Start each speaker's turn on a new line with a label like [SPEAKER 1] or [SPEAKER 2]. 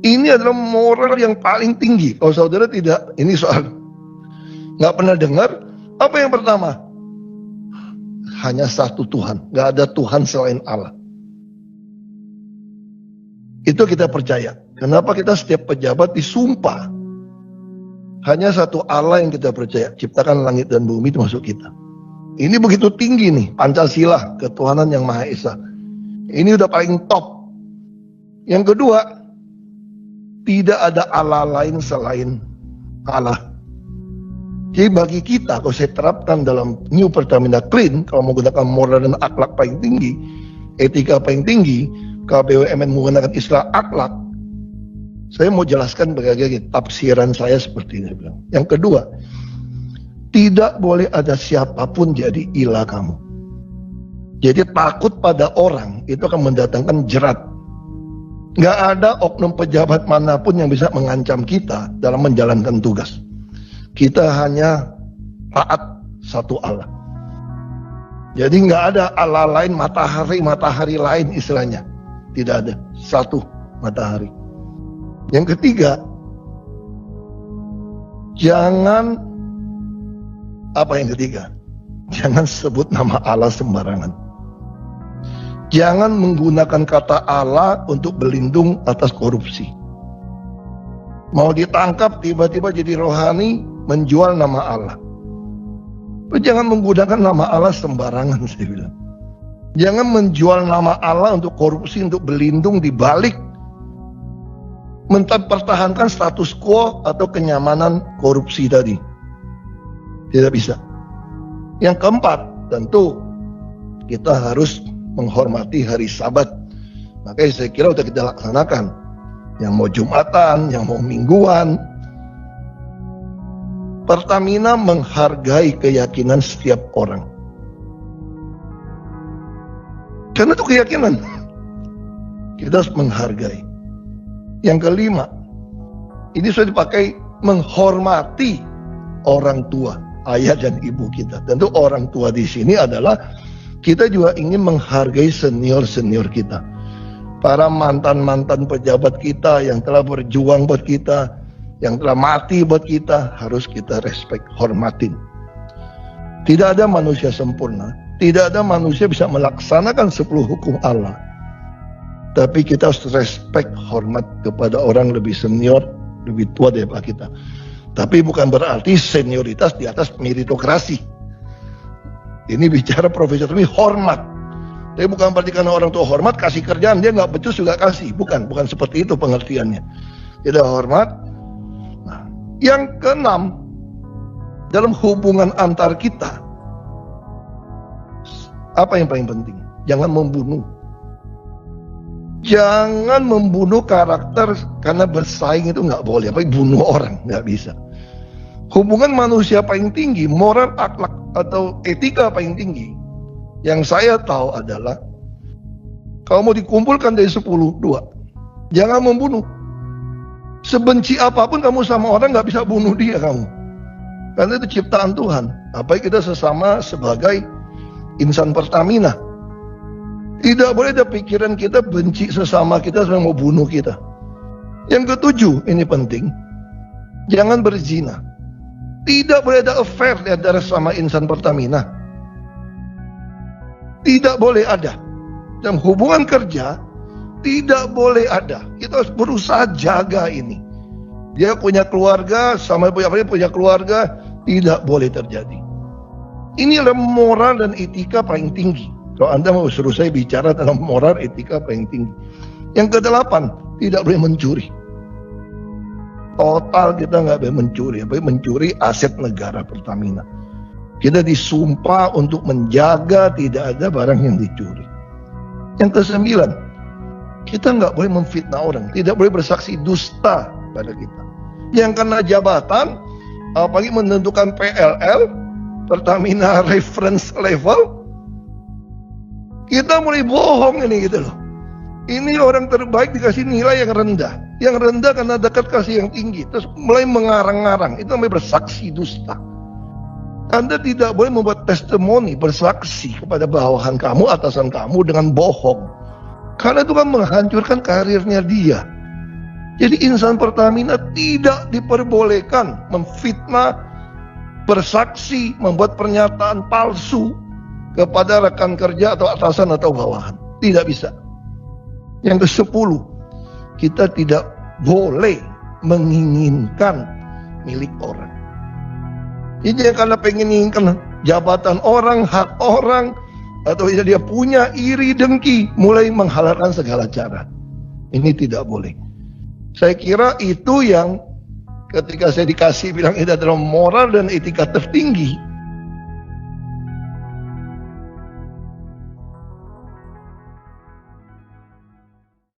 [SPEAKER 1] Ini adalah moral yang paling tinggi. Kalau saudara tidak, ini soal nggak pernah dengar. Apa yang pertama? Hanya satu Tuhan, nggak ada Tuhan selain Allah. Itu kita percaya. Kenapa kita setiap pejabat disumpah? Hanya satu Allah yang kita percaya. Ciptakan langit dan bumi itu masuk kita. Ini begitu tinggi nih, Pancasila, ketuhanan yang Maha Esa. Ini udah paling top. Yang kedua, tidak ada Allah lain selain Allah. Jadi bagi kita, kalau saya terapkan dalam New Pertamina Clean, kalau menggunakan moral dan akhlak paling tinggi, etika paling tinggi, KBUMN menggunakan istilah akhlak, saya mau jelaskan bagaimana tafsiran saya seperti ini. Yang kedua, tidak boleh ada siapapun jadi ilah kamu. Jadi takut pada orang itu akan mendatangkan jerat. Nggak ada oknum pejabat manapun yang bisa mengancam kita dalam menjalankan tugas. Kita hanya taat satu Allah. Jadi nggak ada Allah lain, matahari lain istilahnya. Tidak ada, satu matahari. Yang ketiga, jangan jangan sebut nama Allah sembarangan. Jangan menggunakan kata Allah untuk berlindung atas korupsi. Mau ditangkap tiba-tiba jadi rohani menjual nama Allah. Jangan menggunakan nama Allah sembarangan, saya bilang. Jangan menjual nama Allah untuk korupsi, untuk berlindung di balik mempertahankan status quo atau kenyamanan korupsi tadi. Tidak bisa. Yang keempat, tentu kita harus menghormati hari Sabat. Makanya saya kira udah kita laksanakan. Yang mau Jumatan, yang mau mingguan. Pertamina menghargai keyakinan setiap orang. Karena itu keyakinan. Kita harus menghargai. Yang kelima, ini sudah dipakai menghormati orang tua, ayah dan ibu kita. Tentu orang tua di sini adalah kita juga ingin menghargai senior-senior kita. Para mantan-mantan pejabat kita yang telah berjuang buat kita, yang telah mati buat kita, harus kita respect, hormatin. Tidak ada manusia sempurna. Tidak ada manusia bisa melaksanakan 10 hukum Allah. Tapi kita harus respect, hormat kepada orang lebih senior, lebih tua daripada kita. Tapi bukan berarti senioritas di atas meritokrasi. Ini bicara profesional, hormat. Tapi bukan berarti karena orang tua hormat, kasih kerjaan, dia nggak becus juga kasih. Bukan seperti itu pengertiannya. Kita hormat. Nah, yang keenam, dalam hubungan antar kita, apa yang paling penting? Jangan membunuh. Jangan membunuh karakter karena bersaing itu nggak boleh. Apalagi bunuh orang, nggak bisa. Hubungan manusia paling tinggi, moral, akhlak atau etika paling tinggi, yang saya tahu adalah kalau mau dikumpulkan dari 10, 2. Jangan membunuh. Sebenci apapun kamu sama orang nggak bisa bunuh dia kamu. Karena itu ciptaan Tuhan. Apalagi kita sesama sebagai insan Pertamina. Tidak boleh ada pikiran kita benci sesama kita sampai mau bunuh kita. Yang ketujuh, ini penting. Jangan berzina. Tidak boleh ada affair di antara sama insan Pertamina. Tidak boleh ada. Dalam hubungan kerja, tidak boleh ada. Kita harus berusaha jaga ini. Dia punya keluarga, sama punya keluarga, tidak boleh terjadi. Ini adalah moral dan etika paling tinggi. Kalau Anda mau suruh saya bicara tentang moral etika paling tinggi. Yang kedelapan, tidak boleh mencuri. Total kita nggak boleh mencuri. Mencuri aset negara Pertamina. Kita disumpah untuk menjaga tidak ada barang yang dicuri. Yang kesembilan, kita nggak boleh memfitnah orang. Tidak boleh bersaksi dusta pada kita. Yang kena jabatan, apalagi menentukan PLL, Pertamina Reference Level, kita mulai bohong ini gitu loh. Ini orang terbaik dikasih nilai yang rendah. Yang rendah karena dekat kasih yang tinggi. Terus mulai mengarang-arang. Itu namanya bersaksi dusta. Anda tidak boleh membuat testimoni, bersaksi kepada bawahan kamu, atasan kamu dengan bohong. Karena itu kan menghancurkan karirnya dia. Jadi insan Pertamina tidak diperbolehkan memfitnah, bersaksi, membuat pernyataan palsu kepada rekan kerja atau atasan atau bawahan. Tidak bisa. Yang ke-10, kita tidak boleh menginginkan milik orang. Jadi karena pengen menginginkan jabatan orang, hak orang, atau dia punya iri dengki, mulai menghalalkan segala cara. Ini tidak boleh. Saya kira itu yang ketika saya dikasih bilang itu adalah moral dan etika tertinggi,